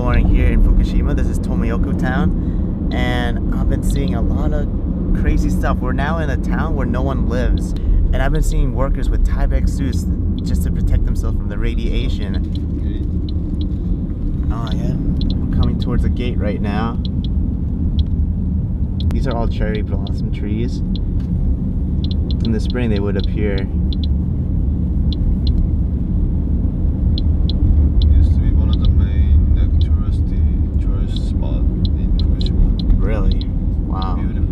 exploring here in Fukushima. This is Tomioka town, and I've been seeing a lot of crazy stuff. We're now in a town where no one lives, and I've been seeing workers with Tyvek suits just to protect themselves from the radiation. Oh yeah, I'm coming towards the gate right now. These are all cherry blossom trees. In the spring they would appear. Used to be one of the main tourist spot in Fukushima. Really? Wow. Beautiful.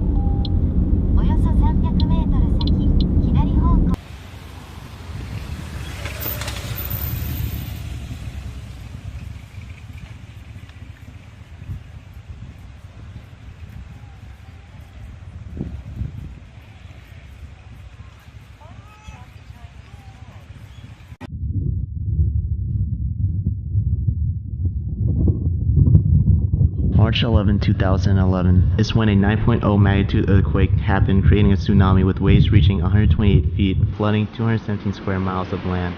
March 11, 2011 is when a 9.0 magnitude earthquake happened, creating a tsunami with waves reaching 128 feet, flooding 217 square miles of land.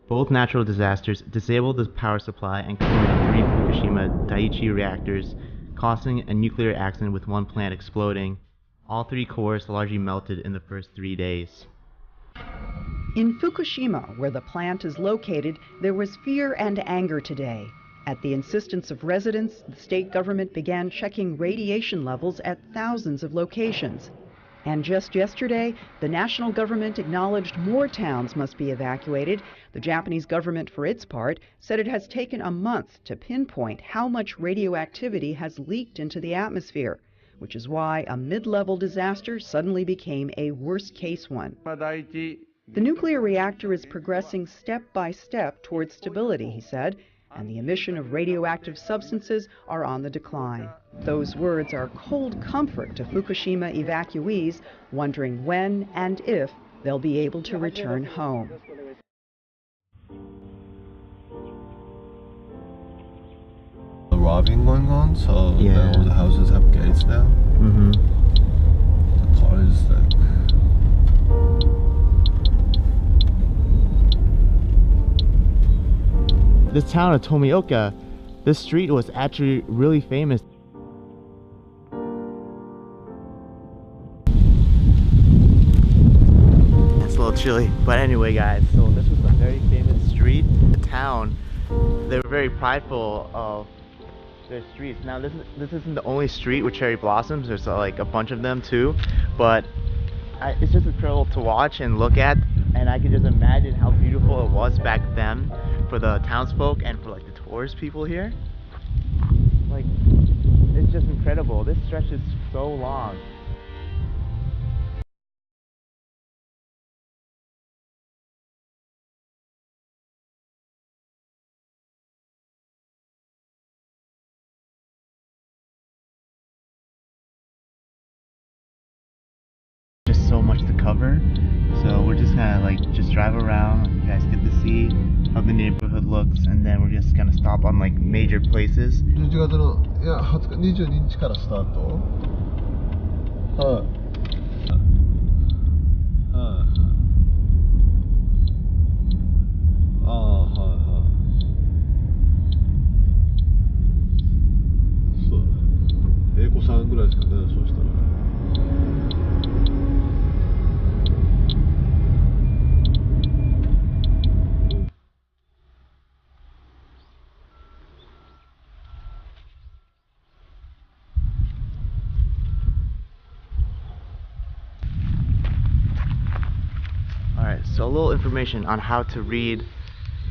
Both natural disasters disabled the power supply and consumed 3 Fukushima Daiichi reactors, causing a nuclear accident with one plant exploding. All 3 cores largely melted in the first 3 days. In Fukushima, where the plant is located, there was fear and anger today. At the insistence of residents, the state government began checking radiation levels at thousands of locations. And just yesterday, the national government acknowledged more towns must be evacuated. The Japanese government, for its part, said it has taken a month to pinpoint how much radioactivity has leaked into the atmosphere, which is why a mid-level disaster suddenly became a worst-case one. The nuclear reactor is progressing step by step towards stability, he said, and the emission of radioactive substances are on the decline. Those words are cold comfort to Fukushima evacuees wondering when and if they'll be able to return home. The robbing going on, so Yeah. all the houses have gates now. The car is like... This town of Tomioka, this street was actually really famous. It's a little chilly, but anyway guys, so this was a very famous street. The town, they were very prideful of their streets. Now this isn't the only street with cherry blossoms, there's like a bunch of them too, but it's just incredible to watch and look at, and I can just imagine how beautiful it was back then for the townsfolk and for like the tourist people here. Like, it's just incredible. This stretch is so long. Just so much to cover, so we're just gonna like just drive around. You guys get to see how the neighborhood looks, and then we're just gonna stop on like major places. 11月の20日、22日からスタート。はい。そう。英子さんぐらいですかね、そうしたら。So a little information on how to read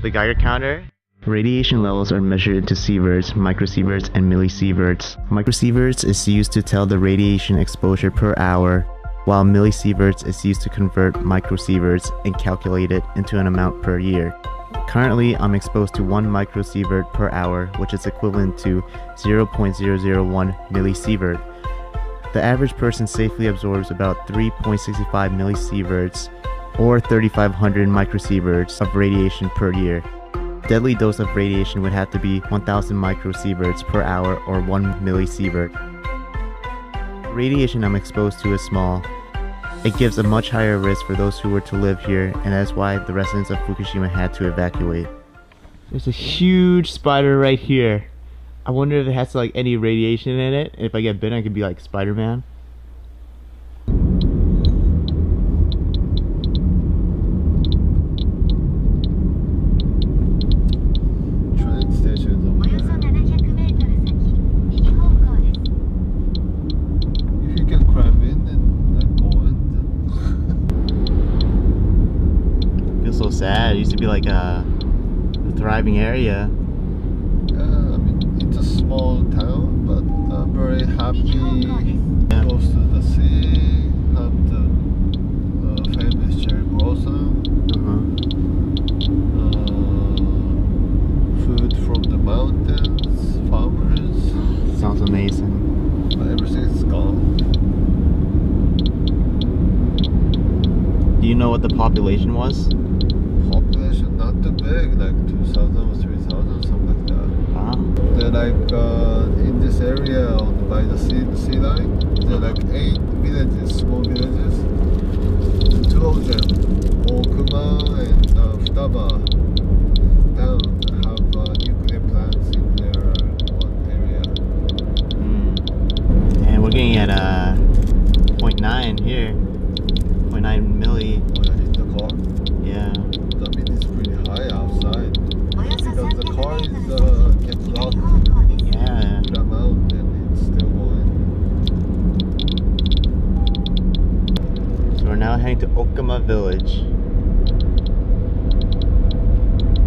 the Geiger counter. Radiation levels are measured into sieverts, microsieverts, and millisieverts. Microsieverts is used to tell the radiation exposure per hour, while millisieverts is used to convert microsieverts and calculate it into an amount per year. Currently, I'm exposed to 1 microsievert per hour, which is equivalent to 0.001 millisievert. The average person safely absorbs about 3.65 millisieverts or 3,500 microsieverts of radiation per year. Deadly dose of radiation would have to be 1,000 microsieverts per hour or 1 millisievert. Radiation I'm exposed to is small. It gives a much higher risk for those who were to live here, and that's why the residents of Fukushima had to evacuate. There's a huge spider right here. I wonder if it has like any radiation in it. If I get bitten, I could be like Spider-Man. Train stations over there. If you can climb in and go in, Feels so sad. It used to be like a thriving area. yeah, I mean it's a small town, but very happy. Yeah. Close to the sea, have the famous cherry blossom. Food from the mountains, farmers. Sounds amazing. But everything is gone. Do you know what the population was? Population not too big, like 2,000 or 3,000, something like that. Wow. They're like in this area by the sea line. There are like 8 villages, small villages. 2 of them, Okuma and Futaba town, have nuclear plants in their one area. And we're getting at 0.9 here. 0.9 milli. When I hit the car, Yeah. that means it's pretty high outside. Because the car is kept locked Yeah. amount and it's still going. So we're now heading to Okuma Village.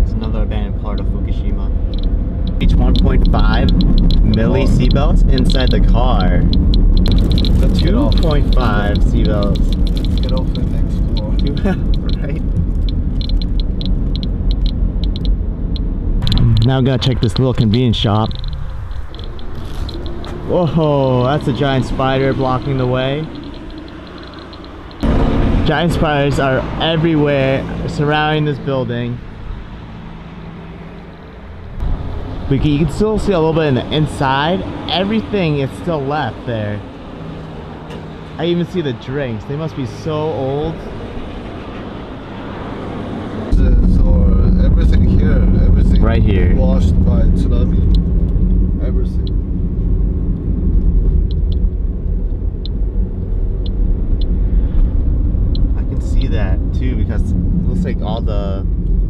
It's another abandoned part of Fukushima. Each 1.5 milli seatbelts inside the car. Let's get off. 2.5 seatbelts. Let's get off and explore. Right. Now I'm gonna check this little convenience shop. Whoa, that's a giant spider blocking the way. Giant spiders are everywhere surrounding this building. But you can still see a little bit in the inside. Everything is still left there. I even see the drinks. They must be so old. Or everything here, everything Right here. washed by tsunami. Everything. I can see that too because it looks like all the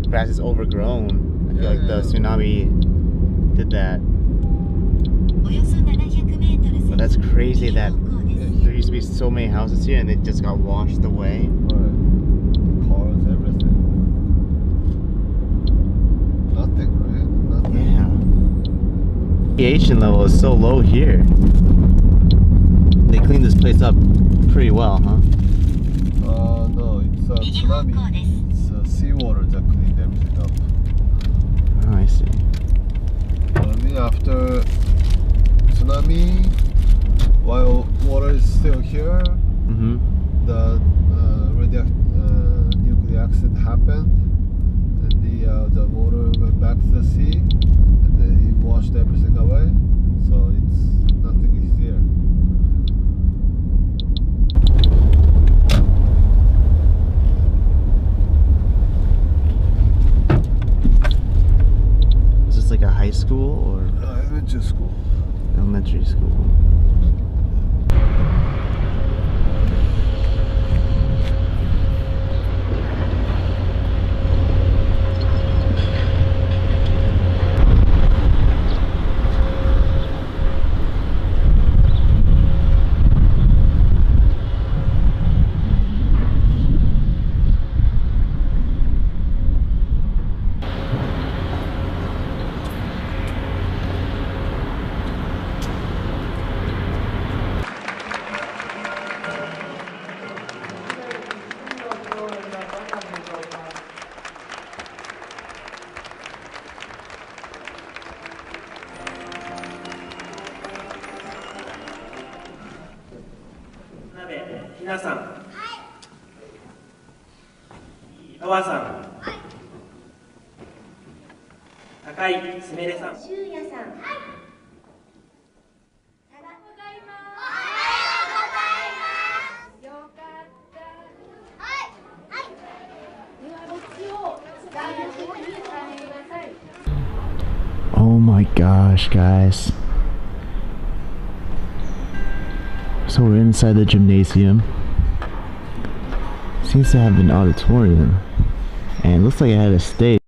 grass is overgrown. I feel like the tsunami did that. But that's crazy that there used to be so many houses here and they just got washed away. Right. Cars, everything. Nothing, right? Nothing. Yeah. Radiation level is so low here. They cleaned this place up pretty well, huh? No, it's tsunami. It's seawater that cleaned everything up. Oh, I see. I mean, after tsunami, while water is still here, Mm-hmm. the nuclear accident happened, and the water went back to the sea, and then it washed everything away. So it's nothing is here. Is this like a high school or Elementary school. elementary school? 川さん、高井すみれさん、修也さん、Oh my gosh, guys. So we're inside the gymnasium. Seems to have an auditorium. And it looks like it had a stage.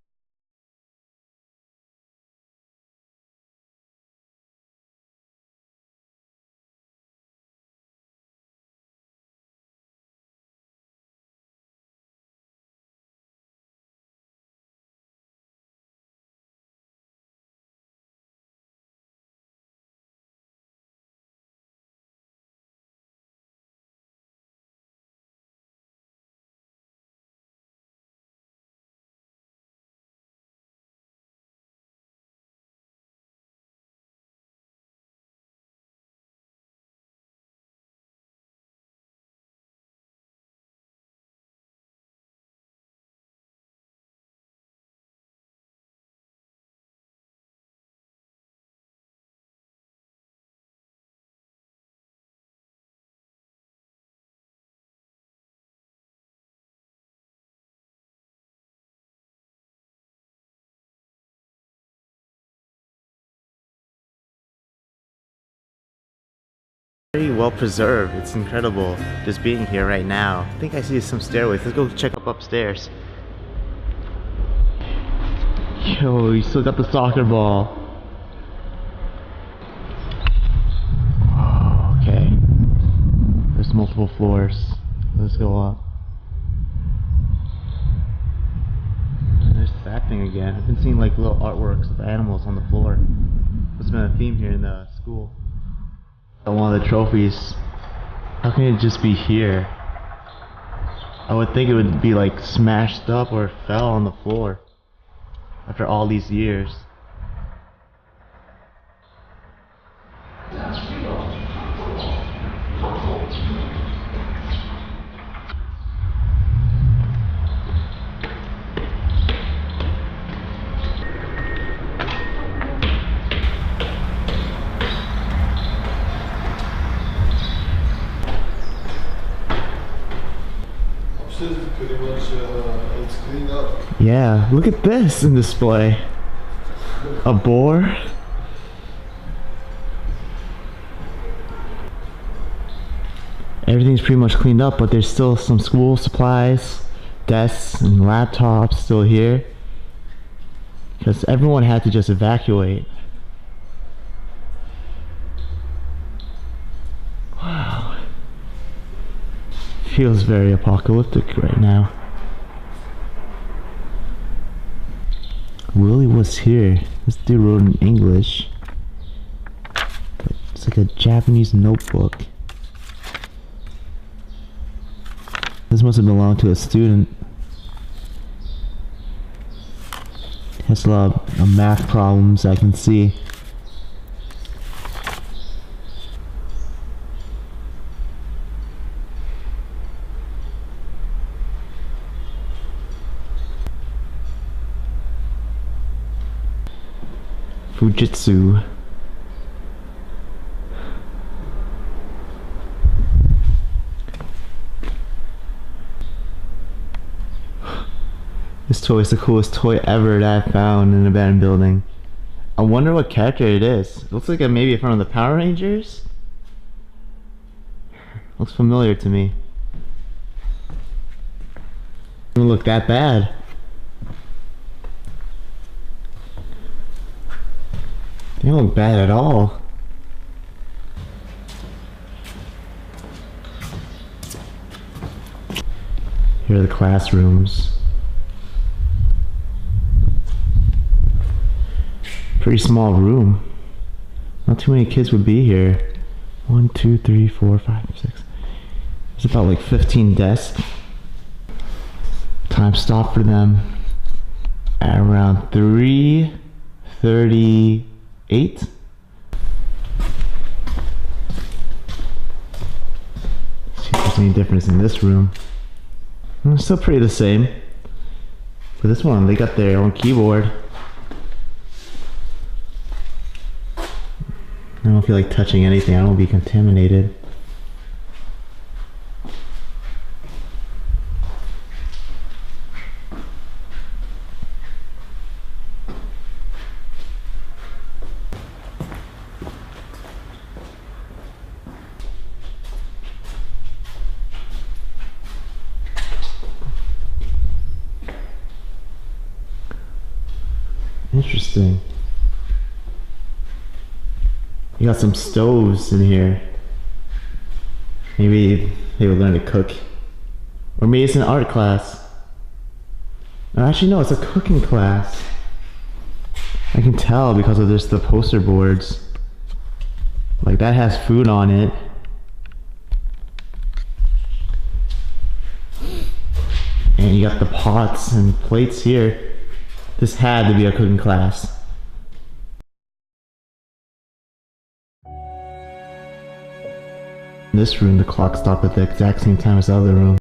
Very well preserved. It's incredible just being here right now. I think I see some stairways. Let's go check up upstairs. Yo, you still got the soccer ball. Oh, okay. There's multiple floors. Let's go up. And there's that thing again. I've been seeing like little artworks of animals on the floor. There's been a theme here in the school. One of the trophies. How can it just be here? I would think it would be like smashed up or fell on the floor after all these years. Pretty much it's cleaned up. Yeah, look at this in display. A boar. Everything's pretty much cleaned up, but there's still some school supplies, desks and laptops still here. Because everyone had to just evacuate. Wow. Feels very apocalyptic right now. Willie was here. This dude wrote in English. But it's like a Japanese notebook. This must have belonged to a student. Has a lot of math problems I can see. Fujitsu. This toy is the coolest toy ever that I found in an abandoned building. I wonder what character it is. It looks like maybe from one of the Power Rangers. Looks familiar to me. Doesn't look that bad. They don't look bad at all. Here are the classrooms. Pretty small room. Not too many kids would be here. 1, 2, 3, 4, 5, 6. There's about like 15 desks. Time stopped for them at around 3:38. See if there's any difference in this room. It's still pretty the same. But this one, they got their own keyboard. I don't feel like touching anything. I don't want to be contaminated. Interesting. You got some stoves in here. Maybe they would learn to cook. Or maybe it's an art class. No, actually no, it's a cooking class. I can tell because of just the poster boards. Like that has food on it. And you got the pots and plates here. This had to be a cooking class. In this room, the clock stopped at the exact same time as the other room.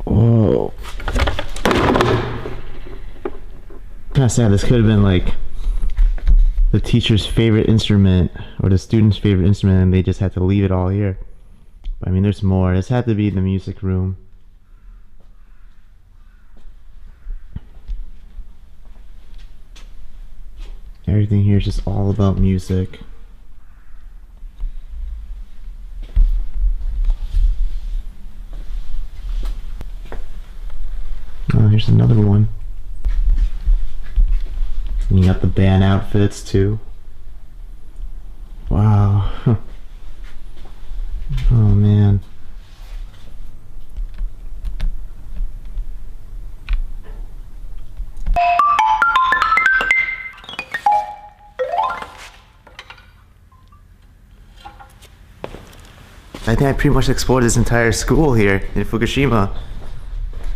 Whoa. Kind of sad. This could have been like the teacher's favorite instrument or the student's favorite instrument, and they just had to leave it all here. But I mean, there's more. This had to be the music room. Everything here is just all about music. Oh, here's another one. And you got the band outfits too. Wow. Oh man. I think I pretty much explored this entire school here in Fukushima.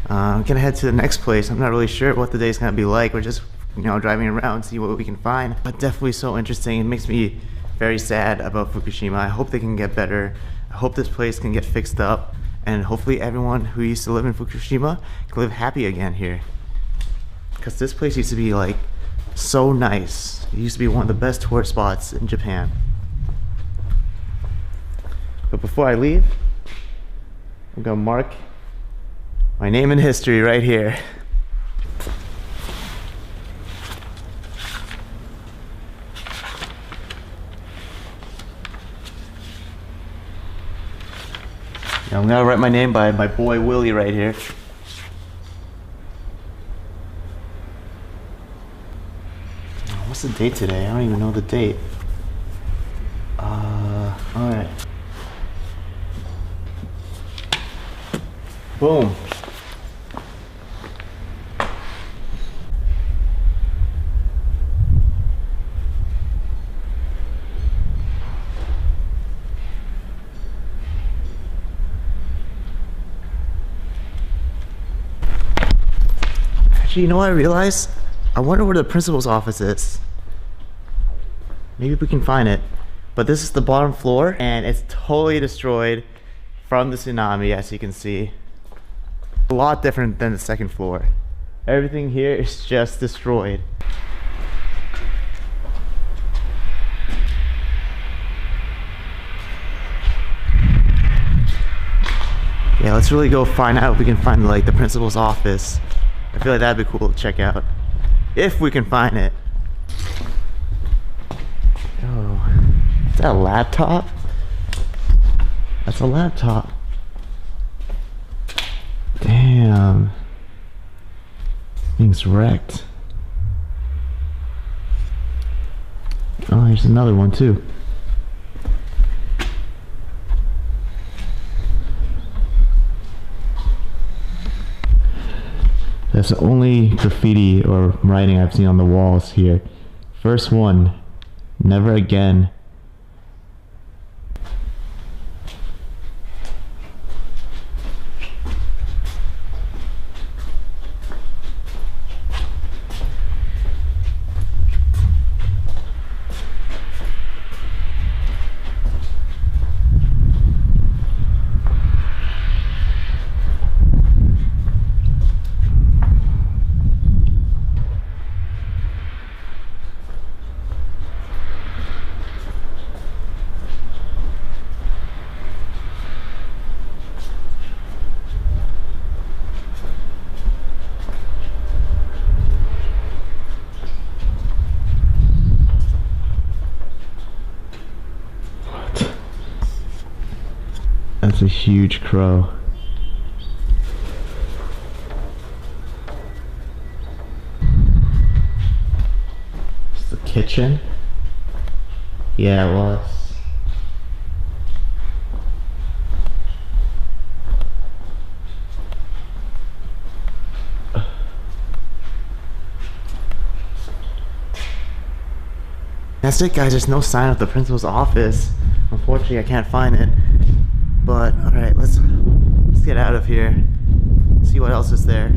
I'm gonna head to the next place. I'm not really sure what the day's gonna be like. We're just, you know, driving around, see what we can find. But definitely so interesting. It makes me very sad about Fukushima. I hope they can get better. I hope this place can get fixed up. And hopefully everyone who used to live in Fukushima can live happy again here. Because this place used to be like so nice. It used to be one of the best tourist spots in Japan. But before I leave, I'm gonna mark my name in history right here. Yeah, I'm gonna write my name by my boy Willie right here. What's the date today? I don't even know the date. Alright. Boom. Actually, you know what I realized? I wonder where the principal's office is. Maybe we can find it. But this is the bottom floor, and it's totally destroyed from the tsunami, as you can see. A lot different than the second floor. Everything here is just destroyed. Yeah, let's really go find out if we can find like the principal's office. I feel like that'd be cool to check out. If we can find it. Oh, is that a laptop? That's a laptop. Damn. Thing's wrecked. Oh, here's another one too. That's the only graffiti or writing I've seen on the walls here. First one, never again. That's a huge crow. It's the kitchen? Yeah, it was. That's it, guys. There's no sign of the principal's office. Unfortunately, I can't find it. But alright, let's get out of here. See what else is there.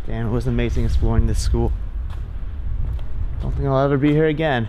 Damn, it was amazing exploring this school. Don't think I'll ever be here again.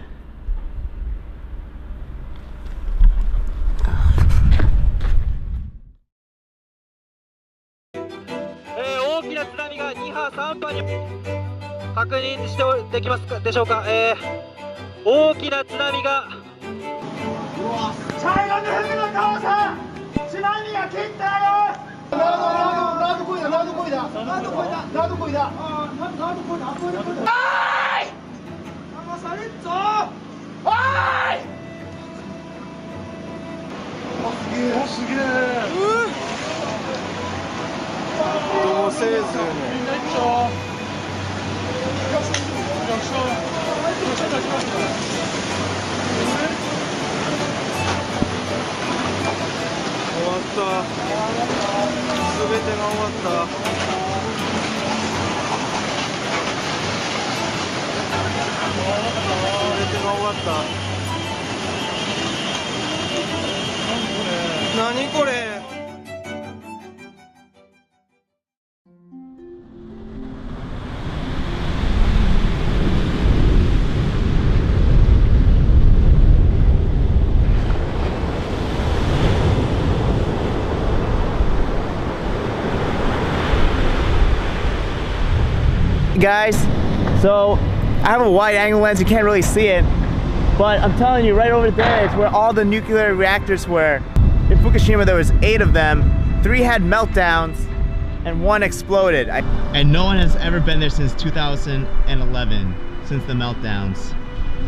何これ。 Guys, so I have a wide angle lens, you can't really see it, But I'm telling you, right over there is where all the nuclear reactors were. In Fukushima, there was 8 of them. 3 had meltdowns, and 1 exploded. And no one has ever been there since 2011, since the meltdowns.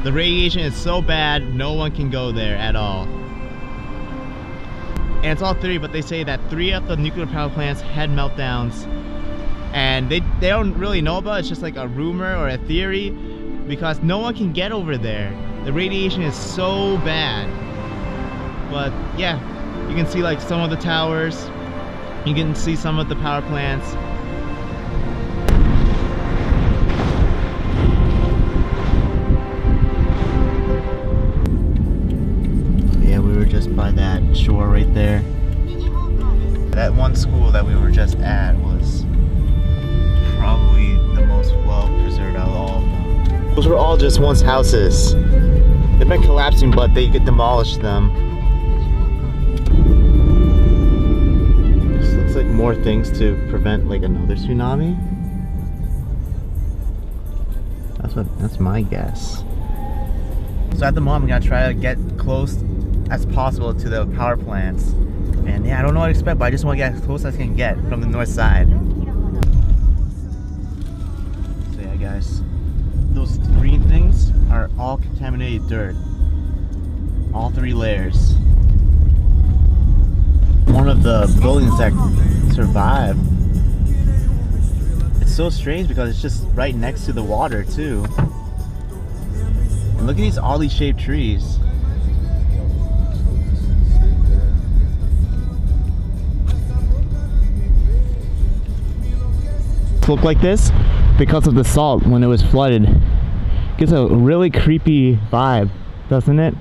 The radiation is so bad, no one can go there at all. And it's all theory, but they say that 3 of the nuclear power plants had meltdowns, and they don't really know about it. It's just like a rumor or a theory, because no one can get over there. The radiation is so bad. But yeah, you can see like some of the towers, you can see some of the power plants. Yeah, we were just by that shore right there. That one school that we were just at was probably the most well preserved out of all of them. Those were all just once houses. They've been collapsing, but they could demolish them. This looks like more things to prevent like another tsunami. That's my guess. So at the moment, I'm gonna try to get close as possible to the power plants. And yeah, I don't know what to expect, but I just want to get as close as I can get from the north side. So yeah, guys, those green things are all contaminated dirt. All 3 layers. One of the buildings that survived. It's so strange because it's just right next to the water too. And look at these oddly shaped trees. Look like this because of the salt when it was flooded. Gives a really creepy vibe, doesn't it?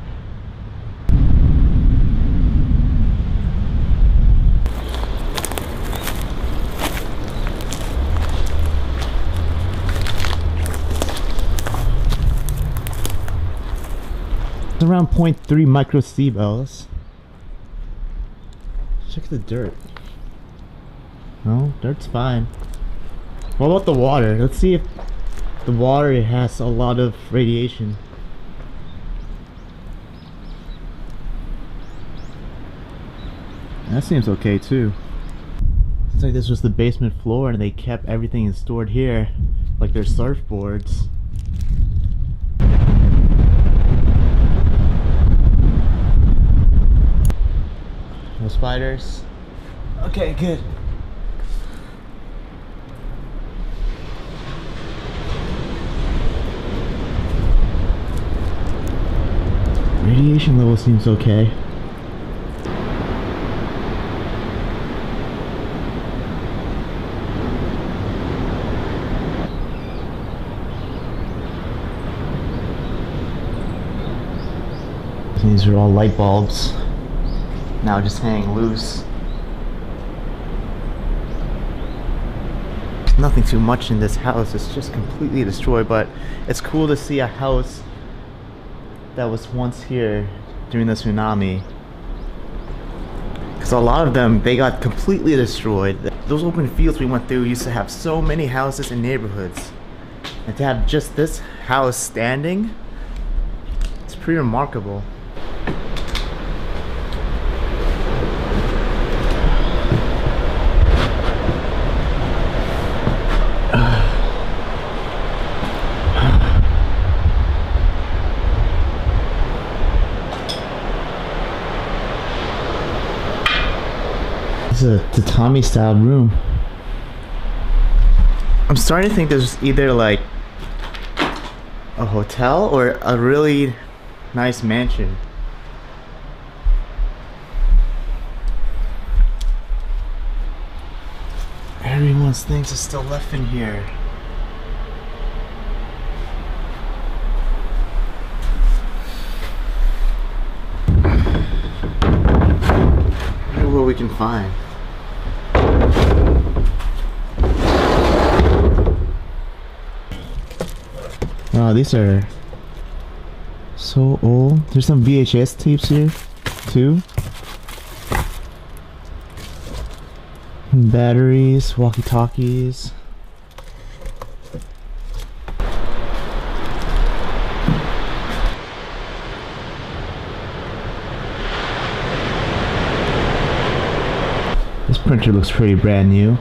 It's around 0.3 microsieverts. Check the dirt. No, dirt's fine. What about the water? Let's see if the water has a lot of radiation. That seems okay too. It's like this was the basement floor and they kept everything stored here, like their surfboards. No spiders. Okay, good. Radiation level seems okay. These are all light bulbs. Now just hanging loose. There's nothing too much in this house. It's just completely destroyed, but it's cool to see a house that was once here during the tsunami, because a lot of them, they got completely destroyed. Those open fields we went through used to have so many houses and neighborhoods, and to have just this house standing, it's pretty remarkable. This is a tatami style room. I'm starting to think there's either like a hotel or a really nice mansion. Everyone's things are still left in here. I wonder what we can find. Wow, these are so old. There's some VHS tapes here too. Batteries, walkie-talkies. printer looks pretty brand new.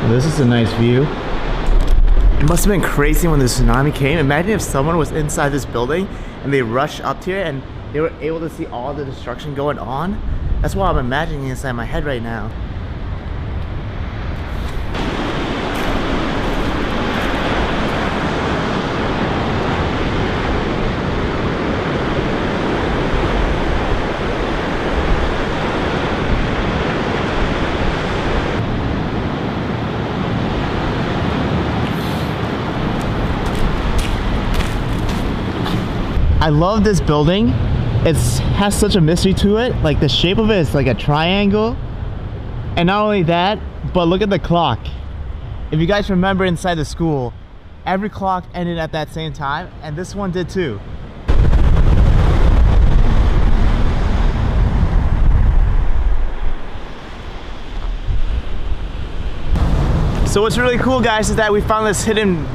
This is a nice view. It must have been crazy when the tsunami came. Imagine if someone was inside this building and they rushed up here and they were able to see all the destruction going on. That's what I'm imagining inside my head right now. I love this building. It has such a mystery to it. Like the shape of it is like a triangle. And not only that, but look at the clock. If you guys remember inside the school, every clock ended at that same time, and this one did too. So what's really cool, guys, is that we found this hidden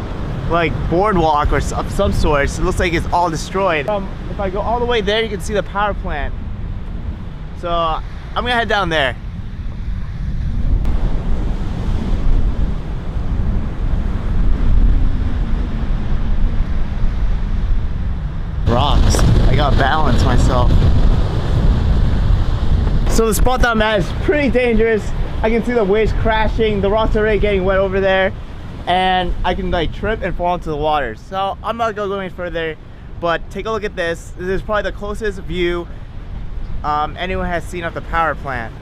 like boardwalk or of some sort. It looks like it's all destroyed. If I go all the way there, you can see the power plant. So I'm gonna head down there. Rocks. I gotta balance myself. So the spot that I'm at is pretty dangerous. I can see the waves crashing. The rocks are already getting wet over there. And I can like trip and fall into the water. So I'm not gonna go any further, but take a look at this. This is probably the closest view anyone has seen of the power plant.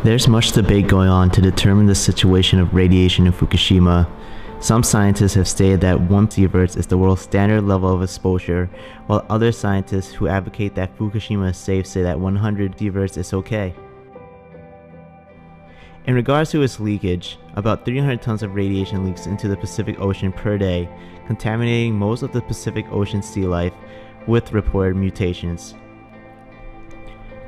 There's much debate going on to determine the situation of radiation in Fukushima. Some scientists have stated that 1 sieverts is the world's standard level of exposure, while other scientists who advocate that Fukushima is safe say that 100 sieverts is okay. In regards to its leakage, about 300 tons of radiation leaks into the Pacific Ocean per day, contaminating most of the Pacific Ocean sea life with reported mutations.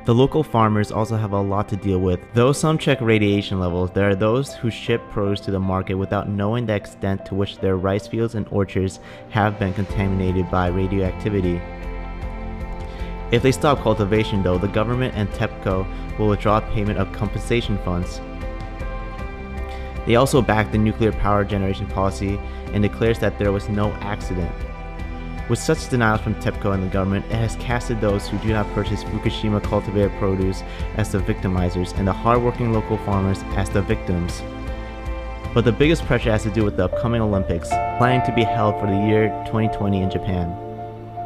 The local farmers also have a lot to deal with. Though some check radiation levels, there are those who ship produce to the market without knowing the extent to which their rice fields and orchards have been contaminated by radioactivity. If they stop cultivation though, the government and TEPCO will withdraw payment of compensation funds. They also back the nuclear power generation policy and declares that there was no accident. With such denials from TEPCO and the government, it has casted those who do not purchase Fukushima cultivated produce as the victimizers and the hardworking local farmers as the victims. But the biggest pressure has to do with the upcoming Olympics, planning to be held for the year 2020 in Japan.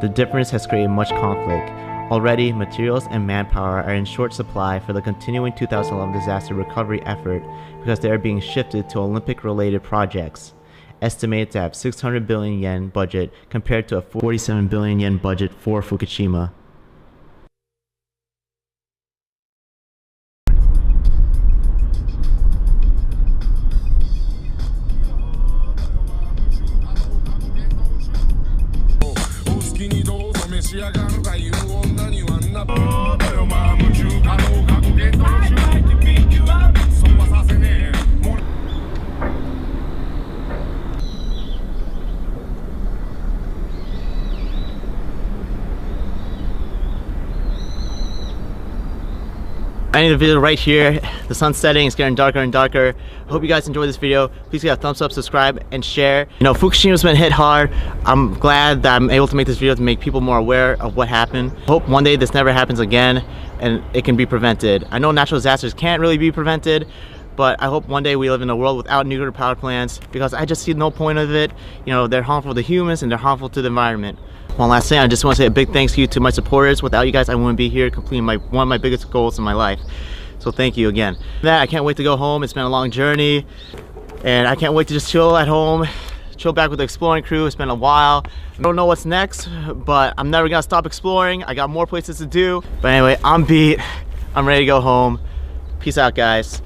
The difference has created much conflict. Already, materials and manpower are in short supply for the continuing 2011 disaster recovery effort because they are being shifted to Olympic-related projects. Estimated to have 600 billion yen budget compared to a 47 billion yen budget for Fukushima. I need a video right here. The sun's setting, it's getting darker and darker. I hope you guys enjoyed this video. Please give a thumbs up, subscribe, and share. You know, Fukushima's been hit hard. I'm glad that I'm able to make this video to make people more aware of what happened. I hope one day this never happens again and it can be prevented. I know natural disasters can't really be prevented, but I hope one day we live in a world without nuclear power plants because I just see no point of it. You know, they're harmful to humans and they're harmful to the environment. One last thing, I just want to say a big thanks to you to my supporters. Without you guys, I wouldn't be here completing one of my biggest goals in my life. So thank you again. I can't wait to go home. It's been a long journey and I can't wait to just chill at home, chill back with the exploring crew. It's been a while. I don't know what's next, but I'm never gonna stop exploring. I got more places to do. But anyway, I'm beat. I'm ready to go home. Peace out, guys.